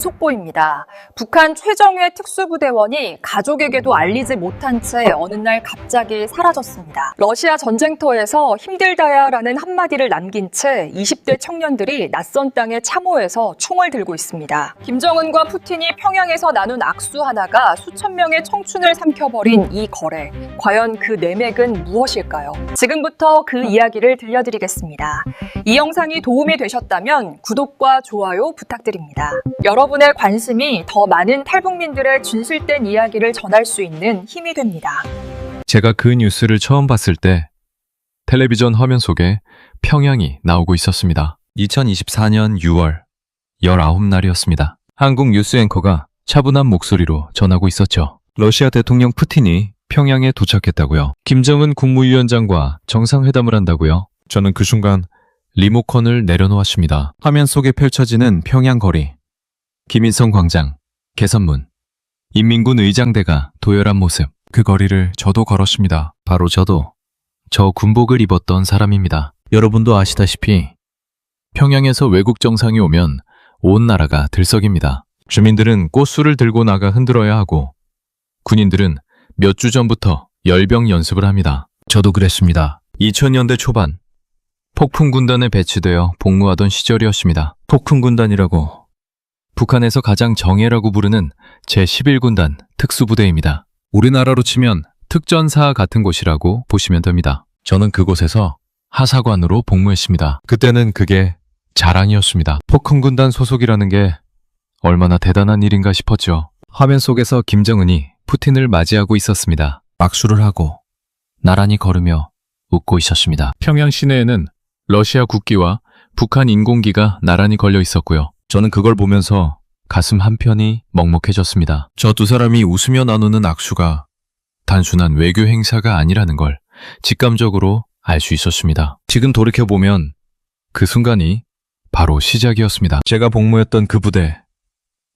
속보입니다. 북한 최정예 특수부대원이 가족에게도 알리지 못한 채 어느 날 갑자기 사라졌습니다. 러시아 전쟁터에서 힘들다야라는 한마디를 남긴 채 20대 청년들이 낯선 땅에 참호해서 총을 들고 있습니다. 김정은과 푸틴이 평양에서 나눈 악수 하나가 수천 명의 청춘을 삼켜버린 이 거래. 과연 그 내맥은 무엇일까요? 지금부터 그 이야기를 들려드리겠습니다. 이 영상이 도움이 되셨다면 구독과 좋아요 부탁드립니다. 여러분의 관심이 더 많은 탈북민들의 진실된 이야기를 전할 수 있는 힘이 됩니다. 제가 그 뉴스를 처음 봤을 때 텔레비전 화면 속에 평양이 나오고 있었습니다. 2024년 6월 19날이었습니다. 한국 뉴스 앵커가 차분한 목소리로 전하고 있었죠. 러시아 대통령 푸틴이 평양에 도착했다고요. 김정은 국무위원장과 정상회담을 한다고요. 저는 그 순간 리모컨을 내려놓았습니다. 화면 속에 펼쳐지는 평양 거리. 김일성 광장, 개선문, 인민군 의장대가 도열한 모습. 그 거리를 저도 걸었습니다. 바로 저도 저 군복을 입었던 사람입니다. 여러분도 아시다시피 평양에서 외국 정상이 오면 온 나라가 들썩입니다. 주민들은 꽃술을 들고 나가 흔들어야 하고 군인들은 몇 주 전부터 열병 연습을 합니다. 저도 그랬습니다. 2000년대 초반 폭풍군단에 배치되어 복무하던 시절이었습니다. 폭풍군단이라고 북한에서 가장 정예라고 부르는 제11군단 특수부대입니다. 우리나라로 치면 특전사 같은 곳이라고 보시면 됩니다. 저는 그곳에서 하사관으로 복무했습니다. 그때는 그게 자랑이었습니다. 폭풍군단 소속이라는 게 얼마나 대단한 일인가 싶었죠. 화면 속에서 김정은이 푸틴을 맞이하고 있었습니다. 악수를 하고 나란히 걸으며 웃고 있었습니다. 평양 시내에는 러시아 국기와 북한 인공기가 나란히 걸려 있었고요. 저는 그걸 보면서 가슴 한편이 먹먹해졌습니다. 저 두 사람이 웃으며 나누는 악수가 단순한 외교 행사가 아니라는 걸 직감적으로 알 수 있었습니다. 지금 돌이켜보면 그 순간이 바로 시작이었습니다. 제가 복무했던 그 부대,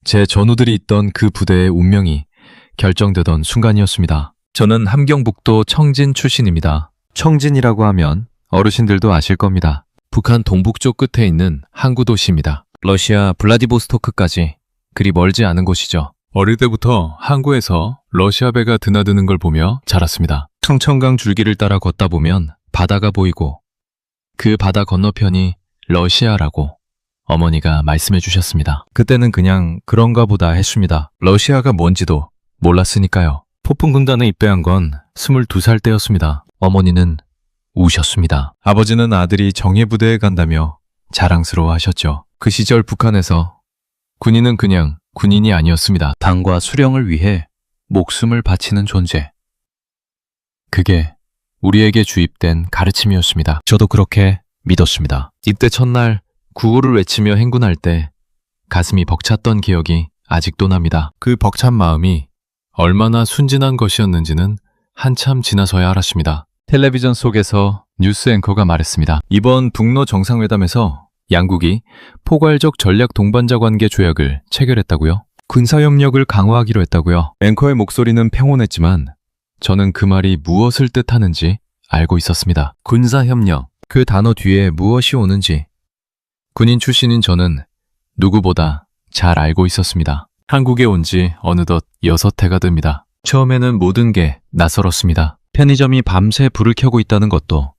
제 전우들이 있던 그 부대의 운명이 결정되던 순간이었습니다. 저는 함경북도 청진 출신입니다. 청진이라고 하면 어르신들도 아실 겁니다. 북한 동북쪽 끝에 있는 항구 도시입니다. 러시아 블라디보스토크까지 그리 멀지 않은 곳이죠. 어릴 때부터 항구에서 러시아 배가 드나드는 걸 보며 자랐습니다. 청천강 줄기를 따라 걷다 보면 바다가 보이고 그 바다 건너편이 러시아라고 어머니가 말씀해 주셨습니다. 그때는 그냥 그런가 보다 했습니다. 러시아가 뭔지도 몰랐으니까요. 폭풍군단에 입대한 건 22살 때였습니다. 어머니는 우셨습니다. 아버지는 아들이 정예부대에 간다며 자랑스러워 하셨죠. 그 시절 북한에서 군인은 그냥 군인이 아니었습니다. 당과 수령을 위해 목숨을 바치는 존재. 그게 우리에게 주입된 가르침이었습니다. 저도 그렇게 믿었습니다. 입대 첫날 구호를 외치며 행군할 때 가슴이 벅찼던 기억이 아직도 납니다. 그 벅찬 마음이 얼마나 순진한 것이었는지는 한참 지나서야 알았습니다. 텔레비전 속에서 뉴스 앵커가 말했습니다. 이번 북러 정상회담에서 양국이 포괄적 전략 동반자 관계 조약을 체결했다고요? 군사협력을 강화하기로 했다고요? 앵커의 목소리는 평온했지만 저는 그 말이 무엇을 뜻하는지 알고 있었습니다. 군사협력, 그 단어 뒤에 무엇이 오는지 군인 출신인 저는 누구보다 잘 알고 있었습니다. 한국에 온 지 어느덧 6해가 됩니다. 처음에는 모든 게 낯설었습니다. 편의점이 밤새 불을 켜고 있다는 것도,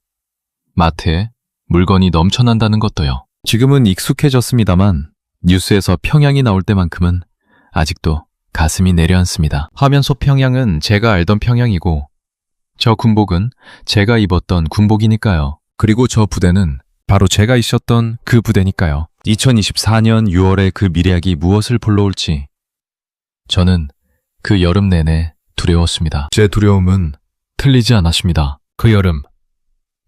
마트에 물건이 넘쳐난다는 것도요. 지금은 익숙해졌습니다만 뉴스에서 평양이 나올 때만큼은 아직도 가슴이 내려앉습니다. 화면 속 평양은 제가 알던 평양이고 저 군복은 제가 입었던 군복이니까요. 그리고 저 부대는 바로 제가 있었던 그 부대니까요. 2024년 6월에 그 미래학이 무엇을 불러올지 저는 그 여름 내내 두려웠습니다. 제 두려움은 틀리지 않았습니다. 그 여름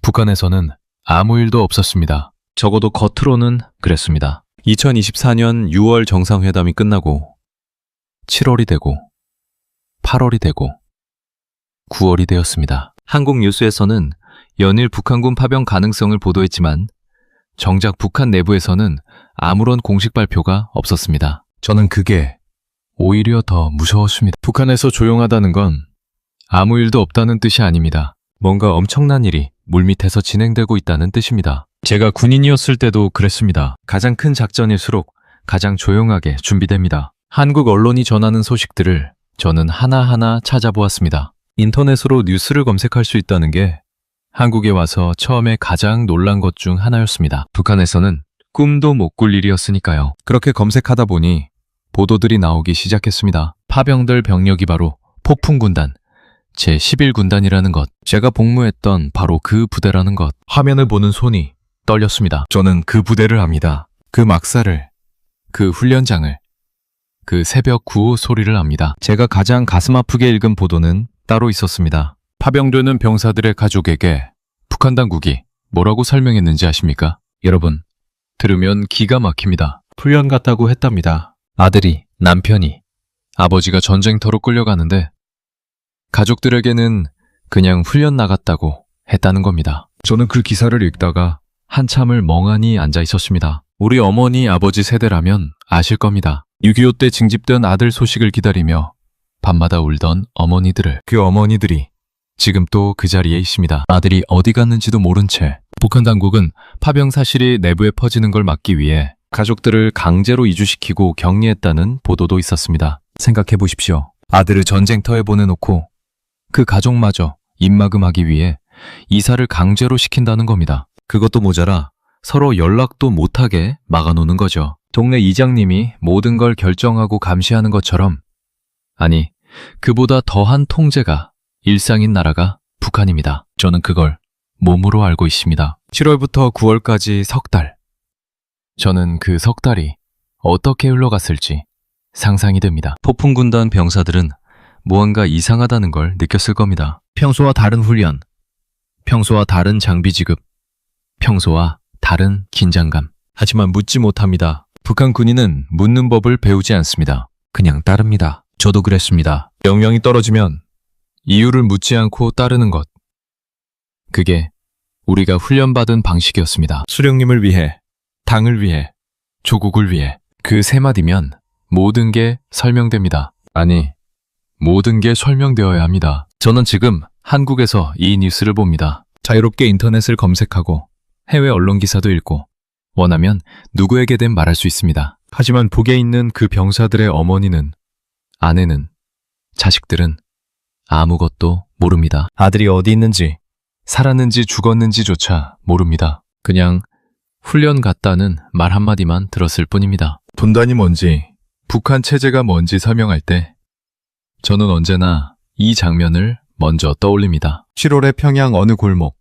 북한에서는 아무 일도 없었습니다. 적어도 겉으로는 그랬습니다. 2024년 6월 정상회담이 끝나고 7월이 되고 8월이 되고 9월이 되었습니다. 한국 뉴스에서는 연일 북한군 파병 가능성을 보도했지만 정작 북한 내부에서는 아무런 공식 발표가 없었습니다. 저는 그게 오히려 더 무서웠습니다. 북한에서 조용하다는 건 아무 일도 없다는 뜻이 아닙니다. 뭔가 엄청난 일이 물밑에서 진행되고 있다는 뜻입니다. 제가 군인이었을 때도 그랬습니다. 가장 큰 작전일수록 가장 조용하게 준비됩니다. 한국 언론이 전하는 소식들을 저는 하나하나 찾아보았습니다. 인터넷으로 뉴스를 검색할 수 있다는 게 한국에 와서 처음에 가장 놀란 것 중 하나였습니다. 북한에서는 꿈도 못 꿀 일이었으니까요. 그렇게 검색하다 보니 보도들이 나오기 시작했습니다. 파병될 병력이 바로 폭풍군단, 제11군단이라는 것. 제가 복무했던 바로 그 부대라는 것. 화면을 보는 손이 떨렸습니다. 저는 그 부대를 압니다. 그 막사를, 그 훈련장을, 그 새벽 구호 소리를 압니다. 제가 가장 가슴 아프게 읽은 보도는 따로 있었습니다. 파병되는 병사들의 가족에게 북한 당국이 뭐라고 설명했는지 아십니까? 여러분, 들으면 기가 막힙니다. 훈련 갔다고 했답니다. 아들이, 남편이, 아버지가 전쟁터로 끌려가는데 가족들에게는 그냥 훈련 나갔다고 했다는 겁니다. 저는 그 기사를 읽다가 한참을 멍하니 앉아 있었습니다. 우리 어머니, 아버지 세대라면 아실 겁니다. 6.25 때 징집된 아들 소식을 기다리며 밤마다 울던 어머니들을. 그 어머니들이 지금 또 그 자리에 있습니다. 아들이 어디 갔는지도 모른 채. 북한 당국은 파병 사실이 내부에 퍼지는 걸 막기 위해 가족들을 강제로 이주시키고 격리했다는 보도도 있었습니다. 생각해 보십시오. 아들을 전쟁터에 보내놓고 그 가족마저 입막음하기 위해 이사를 강제로 시킨다는 겁니다. 그것도 모자라 서로 연락도 못하게 막아놓는 거죠. 동네 이장님이 모든 걸 결정하고 감시하는 것처럼, 아니, 그보다 더한 통제가 일상인 나라가 북한입니다. 저는 그걸 몸으로 알고 있습니다. 7월부터 9월까지 석 달. 저는 그 석 달이 어떻게 흘러갔을지 상상이 됩니다. 폭풍군단 병사들은 무언가 이상하다는 걸 느꼈을 겁니다. 평소와 다른 훈련, 평소와 다른 장비 지급, 평소와 다른 긴장감. 하지만 묻지 못합니다. 북한 군인은 묻는 법을 배우지 않습니다. 그냥 따릅니다. 저도 그랬습니다. 명령이 떨어지면 이유를 묻지 않고 따르는 것. 그게 우리가 훈련받은 방식이었습니다. 수령님을 위해, 당을 위해, 조국을 위해. 그 세 마디면 모든 게 설명됩니다. 아니, 모든 게 설명되어야 합니다. 저는 지금 한국에서 이 뉴스를 봅니다. 자유롭게 인터넷을 검색하고 해외 언론 기사도 읽고 원하면 누구에게든 말할 수 있습니다. 하지만 북에 있는 그 병사들의 어머니는, 아내는, 자식들은 아무것도 모릅니다. 아들이 어디 있는지, 살았는지 죽었는지조차 모릅니다. 그냥 훈련 갔다는 말 한마디만 들었을 뿐입니다. 분단이 뭔지, 북한 체제가 뭔지 설명할 때 저는 언제나 이 장면을 먼저 떠올립니다. 7월의 평양 어느 골목.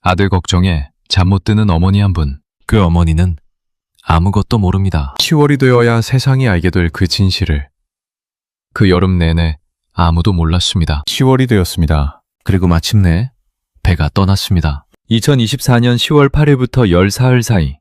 아들 걱정에 잠 못 드는 어머니 한 분. 그 어머니는 아무것도 모릅니다. 10월이 되어야 세상이 알게 될 그 진실을 그 여름 내내 아무도 몰랐습니다. 10월이 되었습니다. 그리고 마침내 배가 떠났습니다. 2024년 10월 8일부터 14일 사이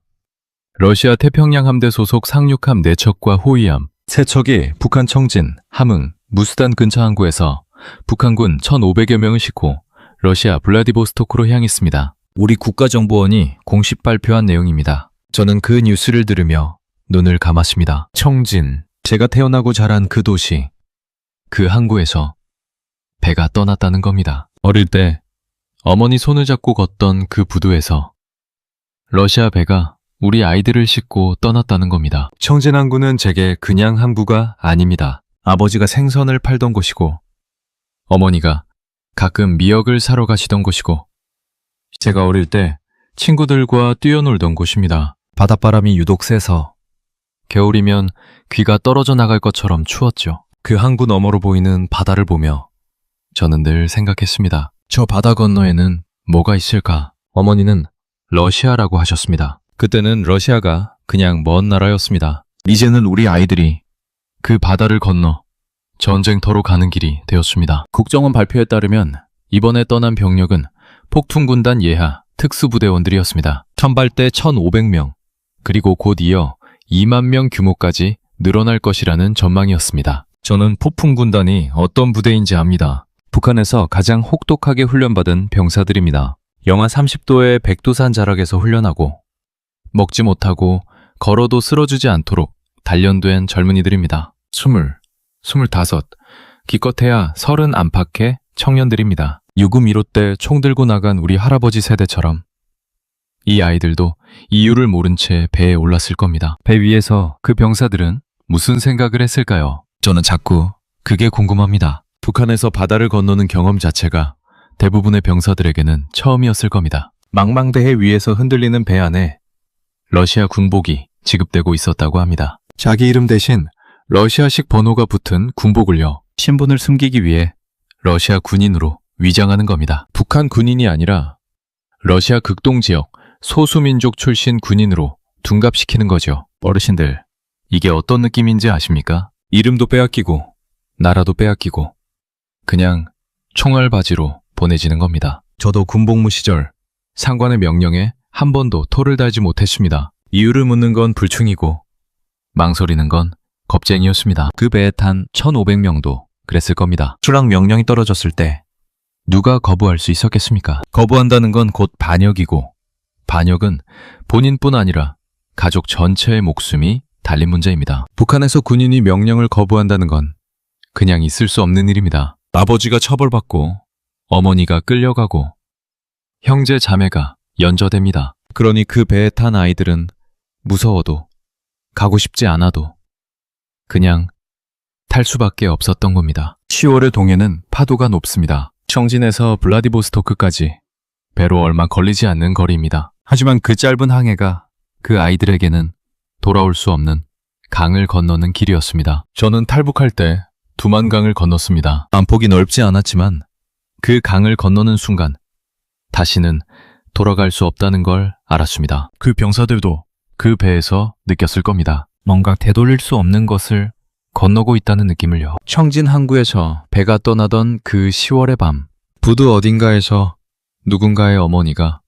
러시아 태평양 함대 소속 상륙함 4척과 호위함 3척이 북한 청진, 함흥, 무스단 근처 항구에서 북한군 1,500여 명을 싣고 러시아 블라디보스토크로 향했습니다. 우리 국가정보원이 공식 발표한 내용입니다. 저는 그 뉴스를 들으며 눈을 감았습니다. 청진, 제가 태어나고 자란 그 도시, 그 항구에서 배가 떠났다는 겁니다. 어릴 때 어머니 손을 잡고 걷던 그 부두에서 러시아 배가 우리 아이들을 싣고 떠났다는 겁니다. 청진 항구는 제게 그냥 항구가 아닙니다. 아버지가 생선을 팔던 곳이고 어머니가 가끔 미역을 사러 가시던 곳이고 제가 어릴 때 친구들과 뛰어놀던 곳입니다. 바닷바람이 유독 세서 겨울이면 귀가 떨어져 나갈 것처럼 추웠죠. 그 항구 너머로 보이는 바다를 보며 저는 늘 생각했습니다. 저 바다 건너에는 뭐가 있을까? 어머니는 러시아라고 하셨습니다. 그때는 러시아가 그냥 먼 나라였습니다. 이제는 우리 아이들이 그 바다를 건너 전쟁터로 가는 길이 되었습니다. 국정원 발표에 따르면 이번에 떠난 병력은 폭풍군단 예하 특수부대원들이었습니다. 선발대 1,500명, 그리고 곧 이어 2만 명 규모까지 늘어날 것이라는 전망이었습니다. 저는 폭풍군단이 어떤 부대인지 압니다. 북한에서 가장 혹독하게 훈련받은 병사들입니다. 영하 30도의 백두산 자락에서 훈련하고 먹지 못하고 걸어도 쓰러지지 않도록 단련된 젊은이들입니다. 20, 25, 기껏해야 30 안팎의 청년들입니다. 유금 1호 때 총 들고 나간 우리 할아버지 세대처럼 이 아이들도 이유를 모른 채 배에 올랐을 겁니다. 배 위에서 그 병사들은 무슨 생각을 했을까요? 저는 자꾸 그게 궁금합니다. 북한에서 바다를 건너는 경험 자체가 대부분의 병사들에게는 처음이었을 겁니다. 망망대해 위에서 흔들리는 배 안에 러시아 군복이 지급되고 있었다고 합니다. 자기 이름 대신 러시아식 번호가 붙은 군복을요, 신분을 숨기기 위해 러시아 군인으로 위장하는 겁니다. 북한 군인이 아니라 러시아 극동 지역 소수민족 출신 군인으로 둔갑시키는 거죠. 어르신들, 이게 어떤 느낌인지 아십니까? 이름도 빼앗기고 나라도 빼앗기고 그냥 총알바지로 보내지는 겁니다. 저도 군복무 시절 상관의 명령에 한 번도 토를 달지 못했습니다. 이유를 묻는 건 불충이고 망설이는 건 겁쟁이였습니다. 그 배에 탄 1,500명도 그랬을 겁니다. 추락 명령이 떨어졌을 때 누가 거부할 수 있었겠습니까? 거부한다는 건 곧 반역이고, 반역은 본인뿐 아니라 가족 전체의 목숨이 달린 문제입니다. 북한에서 군인이 명령을 거부한다는 건 그냥 있을 수 없는 일입니다. 아버지가 처벌받고, 어머니가 끌려가고, 형제 자매가 연좌됩니다. 그러니 그 배에 탄 아이들은 무서워도, 가고 싶지 않아도 그냥 탈 수밖에 없었던 겁니다. 10월의 동해는 파도가 높습니다. 청진에서 블라디보스토크까지 배로 얼마 걸리지 않는 거리입니다. 하지만 그 짧은 항해가 그 아이들에게는 돌아올 수 없는 강을 건너는 길이었습니다. 저는 탈북할 때 두만강을 건넜습니다. 안폭이 넓지 않았지만 그 강을 건너는 순간 다시는 돌아갈 수 없다는 걸 알았습니다. 그 병사들도 그 배에서 느꼈을 겁니다. 뭔가 되돌릴 수 없는 것을 건너고 있다는 느낌을요. 청진 항구에서 배가 떠나던 그 10월의 밤, 부두 어딘가에서 누군가의 어머니가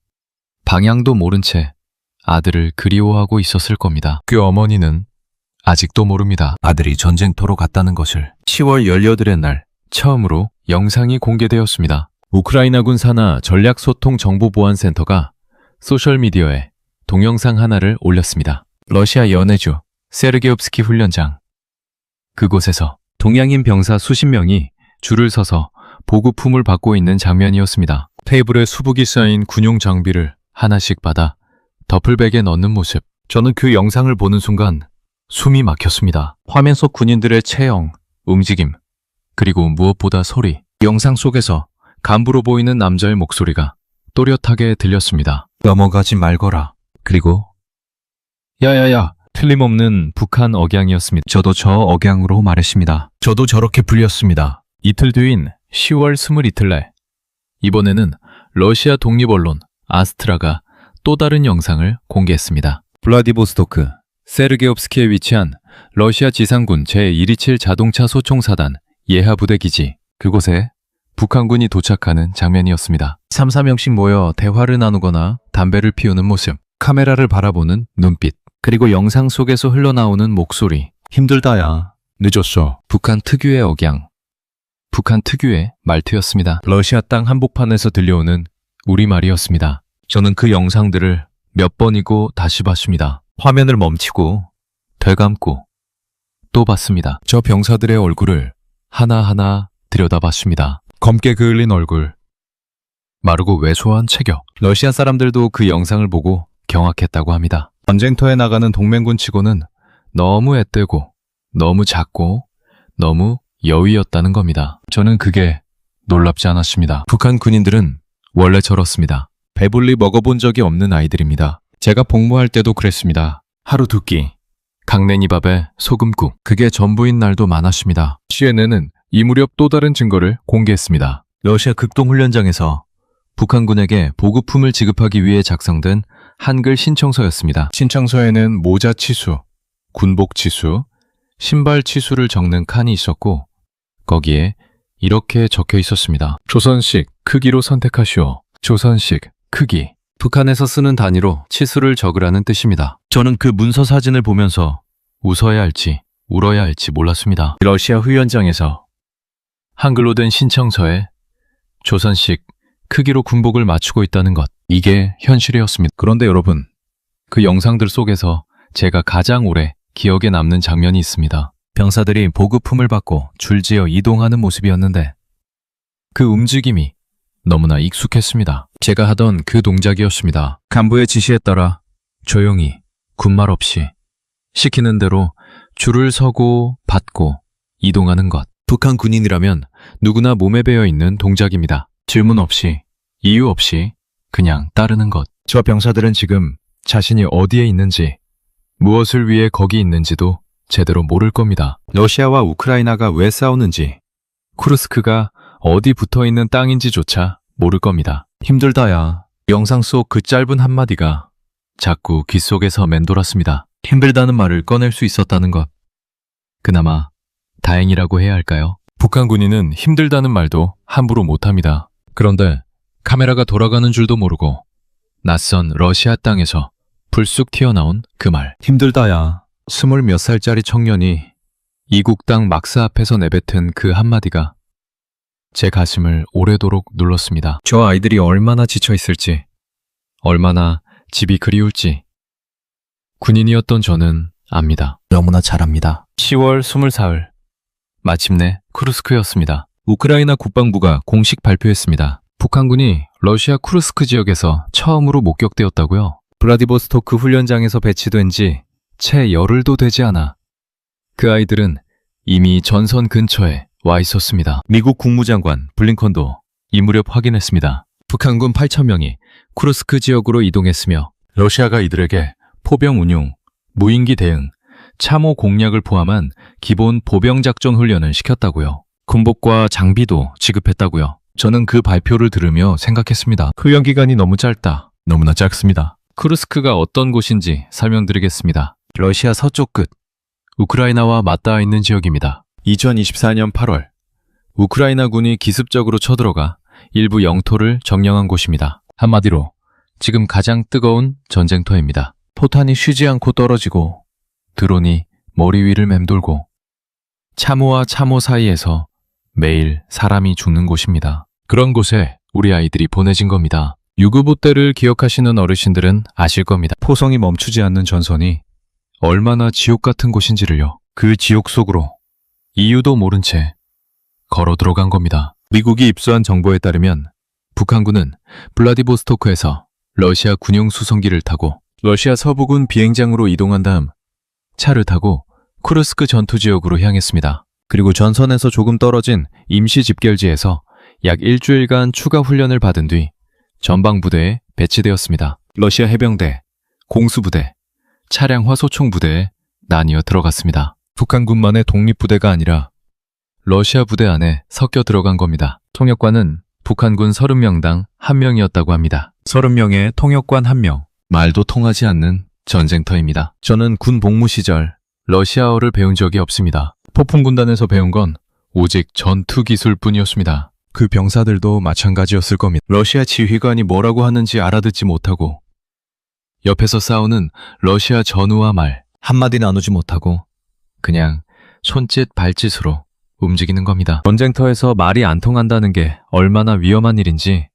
방향도 모른 채 아들을 그리워하고 있었을 겁니다. 그 어머니는 아직도 모릅니다. 아들이 전쟁터로 갔다는 것을. 10월 18의 날 처음으로 영상이 공개되었습니다. 우크라이나군 산하 전략소통정보보안센터가 소셜미디어에 동영상 하나를 올렸습니다. 러시아 연해주 세르게옵스키 훈련장. 그곳에서 동양인 병사 수십 명이 줄을 서서 보급품을 받고 있는 장면이었습니다. 테이블에 수북이 쌓인 군용 장비를 하나씩 받아 더플백에 넣는 모습. 저는 그 영상을 보는 순간 숨이 막혔습니다. 화면 속 군인들의 체형, 움직임, 그리고 무엇보다 소리. 영상 속에서 간부로 보이는 남자의 목소리가 또렷하게 들렸습니다. 넘어가지 말거라. 그리고 야야야. 틀림없는 북한 억양이었습니다. 저도 저 억양으로 말했습니다. 저도 저렇게 불렸습니다. 이틀 뒤인 10월 22일날 이번에는 러시아 독립언론 아스트라가 또 다른 영상을 공개했습니다. 블라디보스토크 세르게옵스키에 위치한 러시아 지상군 제127 자동차 소총사단 예하부대 기지, 그곳에 북한군이 도착하는 장면이었습니다. 3-4명씩 모여 대화를 나누거나 담배를 피우는 모습, 카메라를 바라보는 눈빛, 그리고 영상 속에서 흘러나오는 목소리. 힘들다야. 늦었어. 북한 특유의 억양. 북한 특유의 말투였습니다. 러시아 땅 한복판에서 들려오는 우리말이었습니다. 저는 그 영상들을 몇 번이고 다시 봤습니다. 화면을 멈추고 되감고 또 봤습니다. 저 병사들의 얼굴을 하나하나 들여다봤습니다. 검게 그을린 얼굴, 마르고 왜소한 체격. 러시아 사람들도 그 영상을 보고 경악했다고 합니다. 전쟁터에 나가는 동맹군 치고는 너무 앳되고 너무 작고 너무 여위였다는 겁니다. 저는 그게 놀랍지 않았습니다. 북한 군인들은 원래 저렇습니다. 배불리 먹어본 적이 없는 아이들입니다. 제가 복무할 때도 그랬습니다. 하루 두 끼, 강냉이밥에 소금국, 그게 전부인 날도 많았습니다. CNN은 이 무렵 또 다른 증거를 공개했습니다. 러시아 극동훈련장에서 북한군에게 보급품을 지급하기 위해 작성된 한글 신청서였습니다. 신청서에는 모자 치수, 군복 치수, 신발 치수를 적는 칸이 있었고 거기에 이렇게 적혀 있었습니다. 조선식 크기로 선택하시오. 조선식 크기. 북한에서 쓰는 단위로 치수를 적으라는 뜻입니다. 저는 그 문서 사진을 보면서 웃어야 할지 울어야 할지 몰랐습니다. 러시아 훈련장에서 한글로 된 신청서에 조선식 크기로 군복을 맞추고 있다는 것, 이게 현실이었습니다. 그런데 여러분, 그 영상들 속에서 제가 가장 오래 기억에 남는 장면이 있습니다. 병사들이 보급품을 받고 줄지어 이동하는 모습이었는데 그 움직임이 너무나 익숙했습니다. 제가 하던 그 동작이었습니다. 간부의 지시에 따라 조용히 군말 없이 시키는 대로 줄을 서고 받고 이동하는 것. 북한 군인이라면 누구나 몸에 배어 있는 동작입니다. 질문 없이, 이유 없이 그냥 따르는 것. 저 병사들은 지금 자신이 어디에 있는지, 무엇을 위해 거기 있는지도 제대로 모를 겁니다. 러시아와 우크라이나가 왜 싸우는지, 쿠르스크가 어디 붙어 있는 땅인지조차 모를 겁니다. 힘들다야. 영상 속 그 짧은 한마디가 자꾸 귓속에서 맴돌았습니다. 힘들다는 말을 꺼낼 수 있었다는 것. 그나마 다행이라고 해야 할까요? 북한 군인은 힘들다는 말도 함부로 못합니다. 그런데 카메라가 돌아가는 줄도 모르고 낯선 러시아 땅에서 불쑥 튀어나온 그 말. 힘들다야. 20몇 살짜리 청년이 이국 땅 막사 앞에서 내뱉은 그 한마디가 제 가슴을 오래도록 눌렀습니다. 저 아이들이 얼마나 지쳐 있을지, 얼마나 집이 그리울지 군인이었던 저는 압니다. 너무나 잘 압니다. 10월 20사흘 마침내 쿠르스크였습니다. 우크라이나 국방부가 공식 발표했습니다. 북한군이 러시아 쿠르스크 지역에서 처음으로 목격되었다고요. 블라디보스토크 훈련장에서 배치된 지 채 열흘도 되지 않아 그 아이들은 이미 전선 근처에 와 있었습니다. 미국 국무장관 블링컨도 이 무렵 확인했습니다. 북한군 8,000명이 쿠르스크 지역으로 이동했으며 러시아가 이들에게 포병 운용, 무인기 대응, 참호 공략을 포함한 기본 보병작전 훈련을 시켰다고요. 군복과 장비도 지급했다고요. 저는 그 발표를 들으며 생각했습니다. 훈련 기간이 너무 짧다. 너무나 짧습니다. 쿠르스크가 어떤 곳인지 설명드리겠습니다. 러시아 서쪽 끝, 우크라이나와 맞닿아 있는 지역입니다. 2024년 8월, 우크라이나군이 기습적으로 쳐들어가 일부 영토를 점령한 곳입니다. 한마디로 지금 가장 뜨거운 전쟁터입니다. 포탄이 쉬지 않고 떨어지고 드론이 머리 위를 맴돌고 참호와 참호 사이에서 매일 사람이 죽는 곳입니다. 그런 곳에 우리 아이들이 보내진 겁니다. 유구부 때를 기억하시는 어르신들은 아실 겁니다. 포성이 멈추지 않는 전선이 얼마나 지옥 같은 곳인지를요. 그 지옥 속으로 이유도 모른 채 걸어 들어간 겁니다. 미국이 입수한 정보에 따르면 북한군은 블라디보스토크에서 러시아 군용 수송기를 타고 러시아 서부군 비행장으로 이동한 다음 차를 타고 쿠르스크 전투 지역으로 향했습니다. 그리고 전선에서 조금 떨어진 임시 집결지에서 약 일주일간 추가 훈련을 받은 뒤 전방부대에 배치되었습니다. 러시아 해병대, 공수부대, 차량 화소총 부대에 나뉘어 들어갔습니다. 북한군만의 독립부대가 아니라 러시아 부대 안에 섞여 들어간 겁니다. 통역관은 북한군 30명당 1명이었다고 합니다. 30명의 통역관 1명. 말도 통하지 않는 전쟁터입니다. 저는 군 복무 시절 러시아어를 배운 적이 없습니다. 폭풍군단에서 배운 건 오직 전투 기술뿐이었습니다. 그 병사들도 마찬가지였을 겁니다. 러시아 지휘관이 뭐라고 하는지 알아듣지 못하고 옆에서 싸우는 러시아 전우와 말 한마디 나누지 못하고 그냥 손짓 발짓으로 움직이는 겁니다. 전쟁터에서 말이 안 통한다는 게 얼마나 위험한 일인지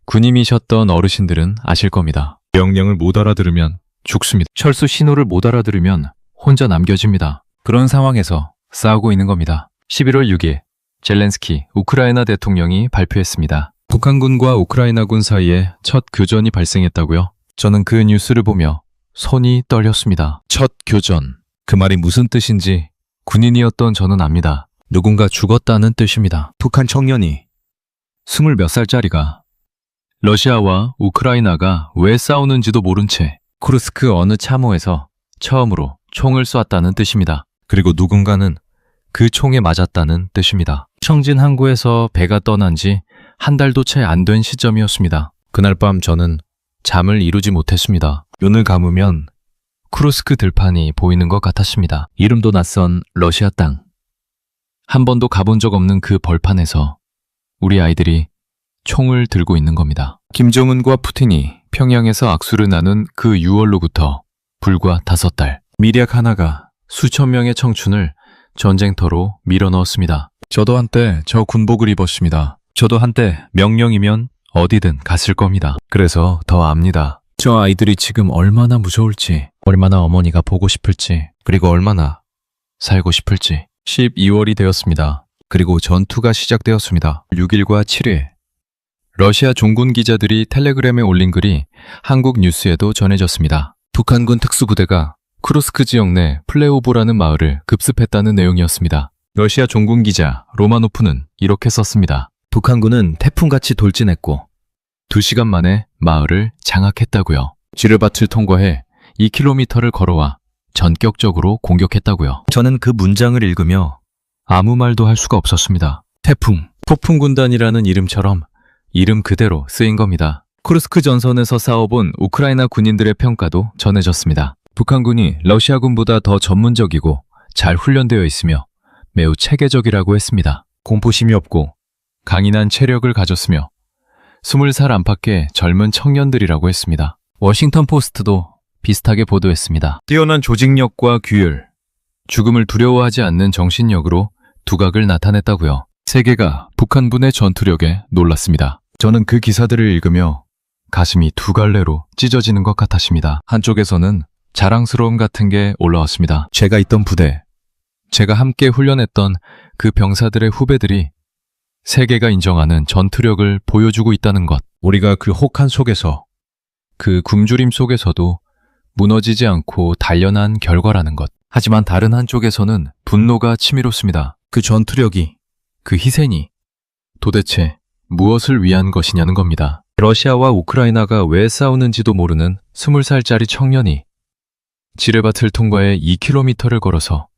군인이셨던 어르신들은 아실 겁니다. 명령을 못 알아들으면 죽습니다. 철수 신호를 못 알아들으면 혼자 남겨집니다. 그런 상황에서 싸우고 있는 겁니다. 11월 6일 젤렌스키 우크라이나 대통령이 발표했습니다. 북한군과 우크라이나군 사이에 첫 교전이 발생했다고요? 저는 그 뉴스를 보며 손이 떨렸습니다. 첫 교전. 그 말이 무슨 뜻인지 군인이었던 저는 압니다. 누군가 죽었다는 뜻입니다. 북한 청년이 20몇 살짜리가 러시아와 우크라이나가 왜 싸우는지도 모른 채 쿠르스크 어느 참호에서 처음으로 총을 쐈다는 뜻입니다. 그리고 누군가는 그 총에 맞았다는 뜻입니다. 청진 항구에서 배가 떠난 지 한 달도 채 안 된 시점이었습니다. 그날 밤 저는 잠을 이루지 못했습니다. 눈을 감으면 쿠르스크 들판이 보이는 것 같았습니다. 이름도 낯선 러시아 땅. 한 번도 가본 적 없는 그 벌판에서 우리 아이들이 총을 들고 있는 겁니다. 김정은과 푸틴이 평양에서 악수를 나눈 그 6월로부터 불과 5달. 미략 하나가 수천 명의 청춘을 전쟁터로 밀어넣었습니다. 저도 한때 저 군복을 입었습니다. 저도 한때 명령이면 어디든 갔을 겁니다. 그래서 더 압니다. 저 아이들이 지금 얼마나 무서울지, 얼마나 어머니가 보고 싶을지, 그리고 얼마나 살고 싶을지. 12월이 되었습니다. 그리고 전투가 시작되었습니다. 6일과 7일 러시아 종군 기자들이 텔레그램에 올린 글이 한국 뉴스에도 전해졌습니다. 북한군 특수부대가 쿠르스크 지역 내 플레오보라는 마을을 급습했다는 내용이었습니다. 러시아 종군 기자 로마노프는 이렇게 썼습니다. 북한군은 태풍같이 돌진했고 2시간 만에 마을을 장악했다고요. 지르밭을 통과해 2km를 걸어와 전격적으로 공격했다고요. 저는 그 문장을 읽으며 아무 말도 할 수가 없었습니다. 태풍, 폭풍군단이라는 이름처럼 이름 그대로 쓰인 겁니다. 쿠르스크 전선에서 싸워본 우크라이나 군인들의 평가도 전해졌습니다. 북한군이 러시아군보다 더 전문적이고 잘 훈련되어 있으며 매우 체계적이라고 했습니다. 공포심이 없고 강인한 체력을 가졌으며 20살 안팎의 젊은 청년들이라고 했습니다. 워싱턴 포스트도 비슷하게 보도했습니다. 뛰어난 조직력과 규율, 죽음을 두려워하지 않는 정신력으로 두각을 나타냈다고요. 세계가 북한군의 전투력에 놀랐습니다. 저는 그 기사들을 읽으며 가슴이 두 갈래로 찢어지는 것 같았습니다. 한쪽에서는 자랑스러움 같은 게 올라왔습니다. 제가 있던 부대, 제가 함께 훈련했던 그 병사들의 후배들이 세계가 인정하는 전투력을 보여주고 있다는 것. 우리가 그 혹한 속에서, 그 굶주림 속에서도 무너지지 않고 단련한 결과라는 것. 하지만 다른 한쪽에서는 분노가 치밀었습니다. 그 전투력이, 그 희생이 도대체 무엇을 위한 것이냐는 겁니다. 러시아와 우크라이나가 왜 싸우는지도 모르는 20살짜리 청년이 지뢰밭을 통과해 2km를 걸어서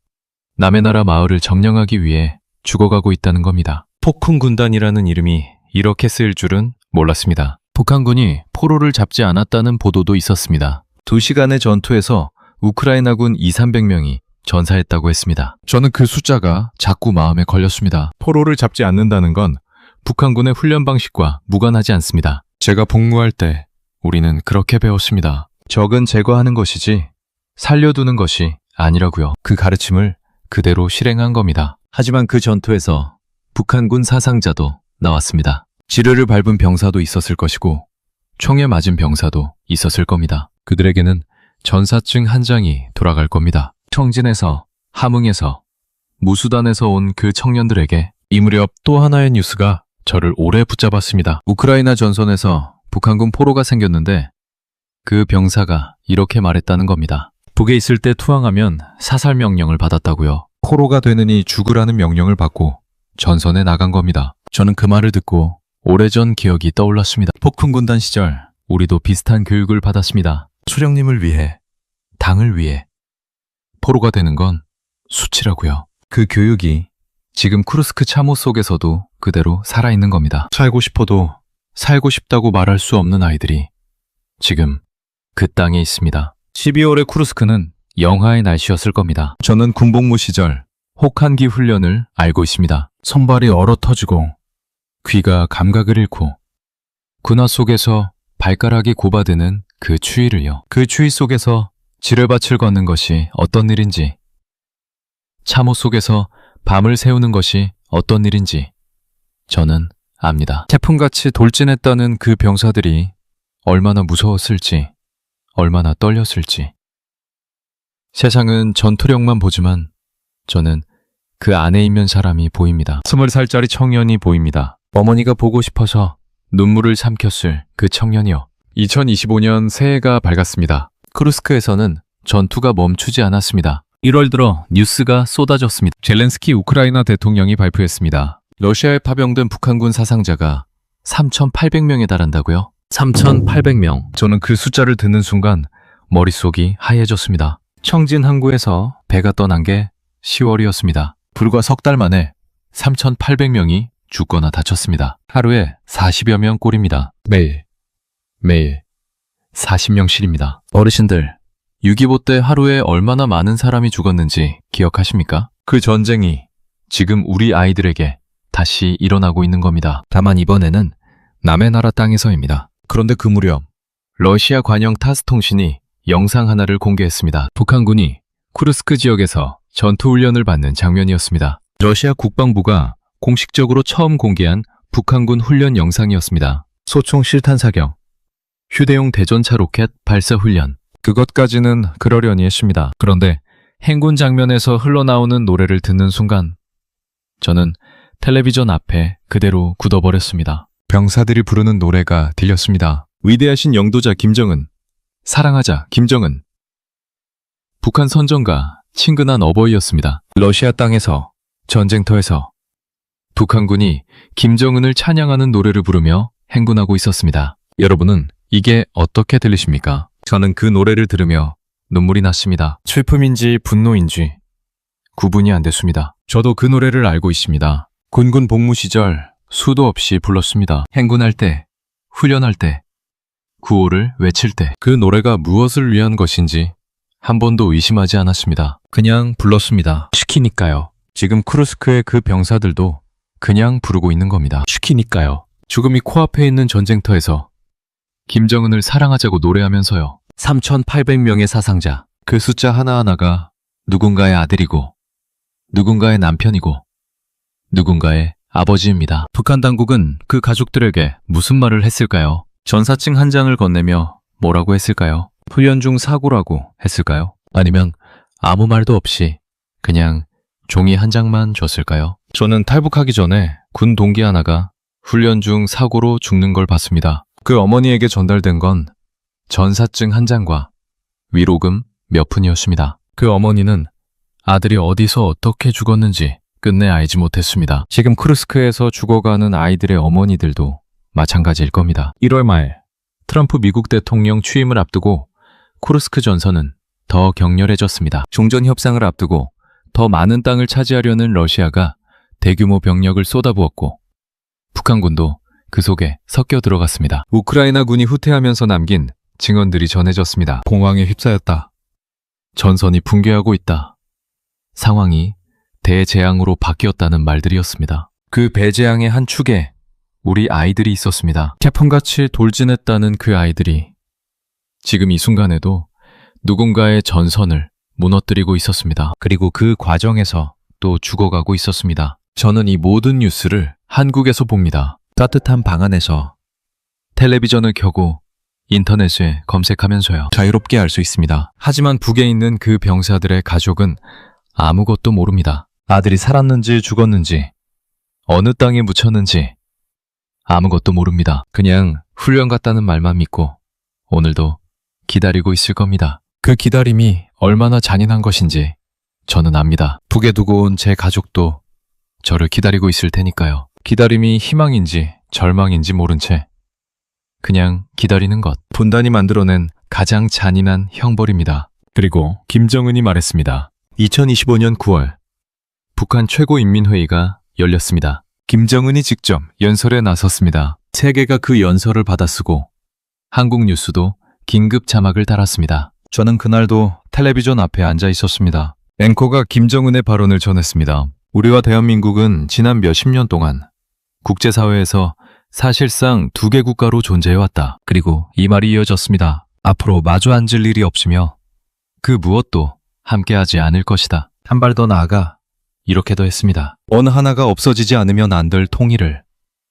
남의 나라 마을을 점령하기 위해 죽어가고 있다는 겁니다. 폭풍군단이라는 이름이 이렇게 쓰일 줄은 몰랐습니다. 북한군이 포로를 잡지 않았다는 보도도 있었습니다. 2시간의 전투에서 우크라이나군 200~300명이 전사했다고 했습니다. 저는 그 숫자가 자꾸 마음에 걸렸습니다. 포로를 잡지 않는다는 건 북한군의 훈련 방식과 무관하지 않습니다. 제가 복무할 때 우리는 그렇게 배웠습니다. 적은 제거하는 것이지 살려두는 것이 아니라고요. 그 가르침을 그대로 실행한 겁니다. 하지만 그 전투에서 북한군 사상자도 나왔습니다. 지뢰를 밟은 병사도 있었을 것이고 총에 맞은 병사도 있었을 겁니다. 그들에게는 전사증 한 장이 돌아갈 겁니다. 청진에서, 함흥에서, 무수단에서 온 그 청년들에게 이 무렵 또 하나의 뉴스가 저를 오래 붙잡았습니다. 우크라이나 전선에서 북한군 포로가 생겼는데 그 병사가 이렇게 말했다는 겁니다. 북에 있을 때 투항하면 사살 명령을 받았다고요. 포로가 되느니 죽으라는 명령을 받고 전선에 나간 겁니다. 저는 그 말을 듣고 오래전 기억이 떠올랐습니다. 폭풍군단 시절 우리도 비슷한 교육을 받았습니다. 수령님을 위해, 당을 위해 포로가 되는 건 수치라고요. 그 교육이 지금 쿠르스크 참호 속에서도 그대로 살아있는 겁니다. 살고 싶어도 살고 싶다고 말할 수 없는 아이들이 지금 그 땅에 있습니다. 12월의 쿠르스크는 영하의 날씨였을 겁니다. 저는 군복무 시절 혹한기 훈련을 알고 있습니다. 손발이 얼어 터지고 귀가 감각을 잃고 군화 속에서 발가락이 고바드는 그 추위를요. 그 추위 속에서 지뢰밭을 걷는 것이 어떤 일인지, 참호 속에서 밤을 새우는 것이 어떤 일인지 저는 압니다. 태풍같이 돌진했다는 그 병사들이 얼마나 무서웠을지, 얼마나 떨렸을지. 세상은 전투력만 보지만 저는 그 안에 있는 사람이 보입니다. 20살짜리 청년이 보입니다. 어머니가 보고 싶어서 눈물을 삼켰을 그 청년이요. 2025년 새해가 밝았습니다. 쿠르스크에서는 전투가 멈추지 않았습니다. 1월 들어 뉴스가 쏟아졌습니다. 젤렌스키 우크라이나 대통령이 발표했습니다. 러시아에 파병된 북한군 사상자가 3,800명에 달한다고요? 3,800명. 저는 그 숫자를 듣는 순간 머릿속이 하얘졌습니다. 청진 항구에서 배가 떠난 게 10월이었습니다. 불과 석 달 만에 3,800명이 죽거나 다쳤습니다. 하루에 40여 명 꼴입니다. 매일 40명씩입니다. 어르신들, 6.25 때 하루에 얼마나 많은 사람이 죽었는지 기억하십니까? 그 전쟁이 지금 우리 아이들에게 다시 일어나고 있는 겁니다. 다만 이번에는 남의 나라 땅에서입니다. 그런데 그 무렵 러시아 관영 타스 통신이 영상 하나를 공개했습니다. 북한군이 쿠르스크 지역에서 전투훈련을 받는 장면이었습니다. 러시아 국방부가 공식적으로 처음 공개한 북한군 훈련 영상이었습니다. 소총 실탄 사격, 휴대용 대전차 로켓 발사 훈련. 그것까지는 그러려니 했습니다. 그런데 행군 장면에서 흘러나오는 노래를 듣는 순간 저는 텔레비전 앞에 그대로 굳어버렸습니다. 병사들이 부르는 노래가 들렸습니다. 위대하신 영도자 김정은, 사랑하자 김정은. 북한 선전가 친근한 어버이였습니다. 러시아 땅에서, 전쟁터에서 북한군이 김정은을 찬양하는 노래를 부르며 행군하고 있었습니다. 여러분은 이게 어떻게 들리십니까? 저는 그 노래를 들으며 눈물이 났습니다. 슬픔인지 분노인지 구분이 안 됐습니다. 저도 그 노래를 알고 있습니다. 군군 복무 시절 수도 없이 불렀습니다. 행군할 때, 훈련할 때, 구호를 외칠 때 그 노래가 무엇을 위한 것인지 한 번도 의심하지 않았습니다. 그냥 불렀습니다. 시키니까요. 지금 쿠르스크의 그 병사들도 그냥 부르고 있는 겁니다. 시키니까요. 죽음이 코앞에 있는 전쟁터에서 김정은을 사랑하자고 노래하면서요. 3,800명의 사상자. 그 숫자 하나하나가 누군가의 아들이고, 누군가의 남편이고, 누군가의 아버지입니다. 북한 당국은 그 가족들에게 무슨 말을 했을까요? 전사증 한 장을 건네며 뭐라고 했을까요? 훈련 중 사고라고 했을까요? 아니면 아무 말도 없이 그냥 종이 한 장만 줬을까요? 저는 탈북하기 전에 군 동기 하나가 훈련 중 사고로 죽는 걸 봤습니다. 그 어머니에게 전달된 건 전사증 한 장과 위로금 몇 푼이었습니다. 그 어머니는 아들이 어디서 어떻게 죽었는지 끝내 알지 못했습니다. 지금 쿠르스크에서 죽어가는 아이들의 어머니들도 마찬가지일 겁니다. 1월 말 트럼프 미국 대통령 취임을 앞두고 쿠르스크 전선은 더 격렬해졌습니다. 종전 협상을 앞두고 더 많은 땅을 차지하려는 러시아가 대규모 병력을 쏟아부었고 북한군도 그 속에 섞여 들어갔습니다. 우크라이나 군이 후퇴하면서 남긴 증언들이 전해졌습니다. 공황에 휩싸였다. 전선이 붕괴하고 있다. 상황이 대재앙으로 바뀌었다는 말들이었습니다. 그 배재앙의 한 축에 우리 아이들이 있었습니다. 태풍같이 돌진했다는 그 아이들이 지금 이 순간에도 누군가의 전선을 무너뜨리고 있었습니다. 그리고 그 과정에서 또 죽어가고 있었습니다. 저는 이 모든 뉴스를 한국에서 봅니다. 따뜻한 방 안에서 텔레비전을 켜고 인터넷에 검색하면서요. 자유롭게 알 수 있습니다. 하지만 북에 있는 그 병사들의 가족은 아무것도 모릅니다. 아들이 살았는지 죽었는지, 어느 땅에 묻혔는지 아무것도 모릅니다. 그냥 훈련 갔다는 말만 믿고 오늘도 기다리고 있을 겁니다. 그 기다림이 얼마나 잔인한 것인지 저는 압니다. 북에 두고 온 제 가족도 저를 기다리고 있을 테니까요. 기다림이 희망인지 절망인지 모른 채 그냥 기다리는 것. 분단이 만들어낸 가장 잔인한 형벌입니다. 그리고 김정은이 말했습니다. 2025년 9월 북한 최고인민회의가 열렸습니다. 김정은이 직접 연설에 나섰습니다. 세계가 그 연설을 받아쓰고 한국 뉴스도 긴급 자막을 달았습니다. 저는 그날도 텔레비전 앞에 앉아 있었습니다. 앵커가 김정은의 발언을 전했습니다. 우리와 대한민국은 지난 몇십 년 동안 국제사회에서 사실상 두 개 국가로 존재해왔다. 그리고 이 말이 이어졌습니다. 앞으로 마주 앉을 일이 없으며 그 무엇도 함께하지 않을 것이다. 한 발 더 나아가 이렇게도 했습니다. 어느 하나가 없어지지 않으면 안 될 통일을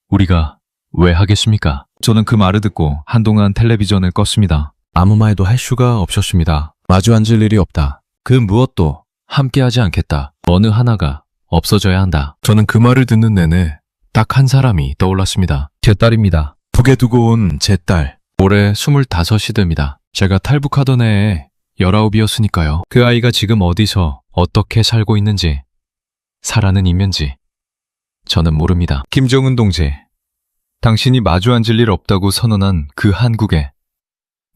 우리가 왜 하겠습니까? 저는 그 말을 듣고 한동안 텔레비전을 껐습니다. 아무 말도 할 수가 없었습니다. 마주 앉을 일이 없다. 그 무엇도 함께하지 않겠다. 어느 하나가 없어져야 한다. 저는 그 말을 듣는 내내 딱 한 사람이 떠올랐습니다. 제 딸입니다. 북에 두고 온 제 딸. 올해 25이 됩니다. 제가 탈북하던 해에 19이었으니까요. 그 아이가 지금 어디서 어떻게 살고 있는지, 살아는 있는지 저는 모릅니다. 김정은 동지, 당신이 마주 앉을 일 없다고 선언한 그 한국에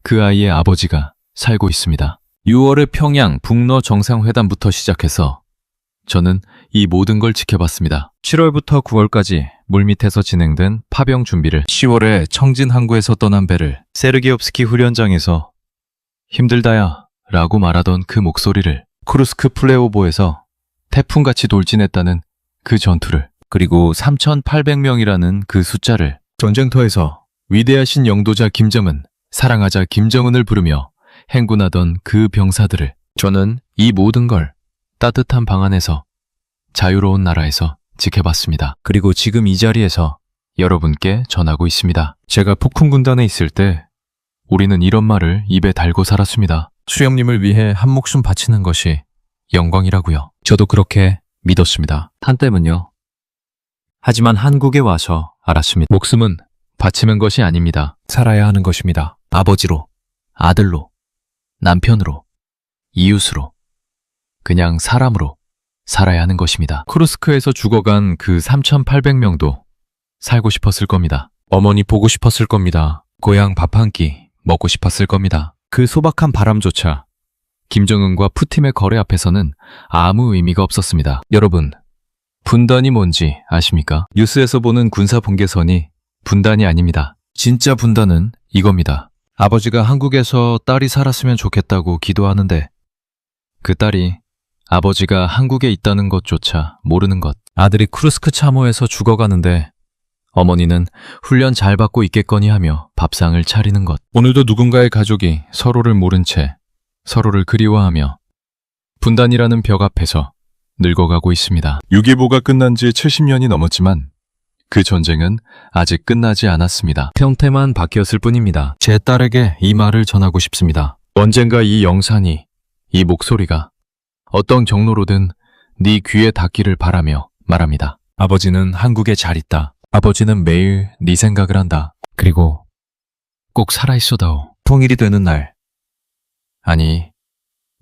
그 아이의 아버지가 살고 있습니다. 6월의 평양 북러 정상회담부터 시작해서 저는 이 모든 걸 지켜봤습니다. 7월부터 9월까지 물밑에서 진행된 파병 준비를, 10월에 청진 항구에서 떠난 배를, 세르기옵스키 훈련장에서 힘들다야 라고 말하던 그 목소리를, 쿠르스크 플레오보에서 태풍같이 돌진했다는 그 전투를, 그리고 3,800명이라는 그 숫자를, 전쟁터에서 위대하신 영도자 김정은, 사랑하자 김정은을 부르며 행군하던 그 병사들을, 저는 이 모든 걸 따뜻한 방 안에서 자유로운 나라에서 지켜봤습니다. 그리고 지금 이 자리에서 여러분께 전하고 있습니다. 제가 폭풍군단에 있을 때 우리는 이런 말을 입에 달고 살았습니다. 수영님을 위해 한 목숨 바치는 것이 영광이라고요. 저도 그렇게 믿었습니다. 한때면요. 하지만 한국에 와서 알았습니다. 목숨은 바치는 것이 아닙니다. 살아야 하는 것입니다. 아버지로, 아들로, 남편으로, 이웃으로, 그냥 사람으로 살아야 하는 것입니다. 쿠르스크에서 죽어간 그 3,800명도 살고 싶었을 겁니다. 어머니 보고 싶었을 겁니다. 고향 밥 한 끼 먹고 싶었을 겁니다. 그 소박한 바람조차 김정은과 푸틴의 거래 앞에서는 아무 의미가 없었습니다. 여러분, 분단이 뭔지 아십니까? 뉴스에서 보는 군사 분계선이 분단이 아닙니다. 진짜 분단은 이겁니다. 아버지가 한국에서 딸이 살았으면 좋겠다고 기도하는데 그 딸이 아버지가 한국에 있다는 것조차 모르는 것. 아들이 쿠르스크 참호에서 죽어가는데 어머니는 훈련 잘 받고 있겠거니 하며 밥상을 차리는 것. 오늘도 누군가의 가족이 서로를 모른 채 서로를 그리워하며 분단이라는 벽 앞에서 늙어가고 있습니다. 6.25가 끝난 지 70년이 넘었지만 그 전쟁은 아직 끝나지 않았습니다. 형태만 바뀌었을 뿐입니다. 제 딸에게 이 말을 전하고 싶습니다. 언젠가 이 영상이, 이 목소리가 어떤 경로로든 네 귀에 닿기를 바라며 말합니다. 아버지는 한국에 잘 있다. 아버지는 매일 네 생각을 한다. 그리고 꼭 살아있어다오. 통일이 되는 날. 아니,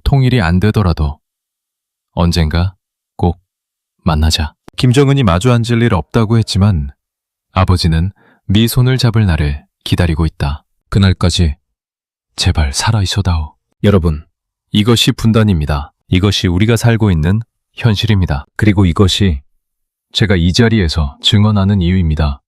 통일이 안 되더라도 언젠가 꼭 만나자. 김정은이 마주 앉을 일 없다고 했지만 아버지는 네 손을 잡을 날을 기다리고 있다. 그날까지 제발 살아있어다오. 여러분, 이것이 분단입니다. 이것이 우리가 살고 있는 현실입니다. 그리고 이것이 제가 이 자리에서 증언하는 이유입니다.